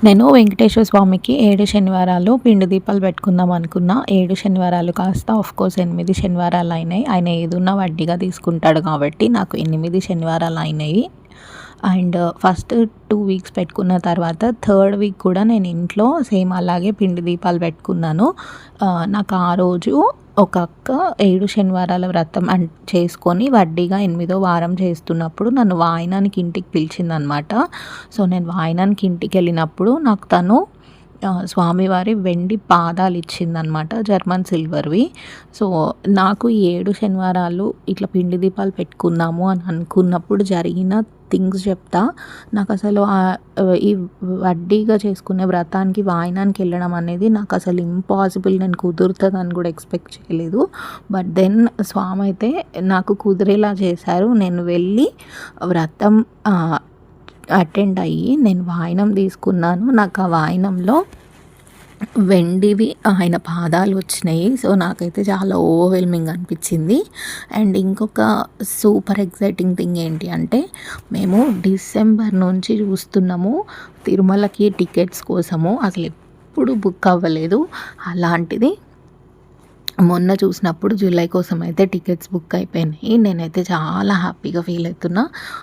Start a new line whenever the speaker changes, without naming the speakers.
నేను వెంకటేశ్వర స్వామికి 7 శనివారాలు పిండి దీపాలు పెట్టుకుందాం అనుకున్నా. 7 శనివారాలు కాస్త ఆఫ్‌కోర్స్ 8 శనివారాలు అయినాయి. ఆయన ఏదున్నా వడ్డీగా తీసుకుంటాడు కాబట్టి నాకు 8 శనివారాలు అయినాయి. అండ్ ఫస్ట్ 2 వీక్స్ పెట్టుకున్న తర్వాత థర్డ్ వీక్ కూడా నేను ఇంట్లో సేమ్ అలాగే పిండి దీపాలు పెట్టుకున్నాను. నాకు ఆ రోజు ఒక అక్క 7 శనివారాల వ్రతం చేసుకొని వడ్డీగా 8వ వారం చేస్తున్నప్పుడు నన్ను వాయినానికి ఇంటికి పిలిచిందనమాట. సో నేను వాయినానికి ఇంటికెళ్ళినప్పుడు నాకు తను స్వామివారి వెండి పాదాలు ఇచ్చిందనమాట, జర్మన్ సిల్వర్‌వి. సో నాకు ఈ 7 శనివారాలు ఇట్లా పిండి దీపాలు పెట్టుకుందాము అని అనుకున్నప్పుడు జరిగిన థింగ్స్ చెప్తా. నాకసలు ఈ వడ్డీగా చేసుకునే వ్రతానికి వాయినానికి వెళ్ళడం అనేది నాకసలు ఇంపాసిబుల్. నేను కుదురుతదని కూడా ఎక్స్‌పెక్ట్ చేయలేదు. బట్ దెన్ స్వామి అయితే నాకు కుదిరేలా చేశారు. నేను వెళ్ళి వ్రతం అటెండ్ అయ్యి నేను వాయినం తీసుకున్నాను. నాకు ఆ వాయినంలో వెండివి ఆయన పాదాలు వచ్చినాయి. సో నాకైతే చాలా ఓవర్‌వెల్మింగ్ అనిపించింది. అండ్ ఇంకొక సూపర్ ఎక్సైటింగ్ థింగ్ ఏంటి అంటే, మేము డిసెంబర్ నుంచి చూస్తున్నాము తిరుమలకి టికెట్స్ కోసము. అసలు ఎప్పుడు బుక్ అవ్వలేదు. అలాంటిది మొన్న చూసినప్పుడు జూలై కోసం అయితే టికెట్స్ బుక్ అయిపోయినాయి. నేనైతే చాలా హ్యాపీగా ఫీల్ అవుతున్నా.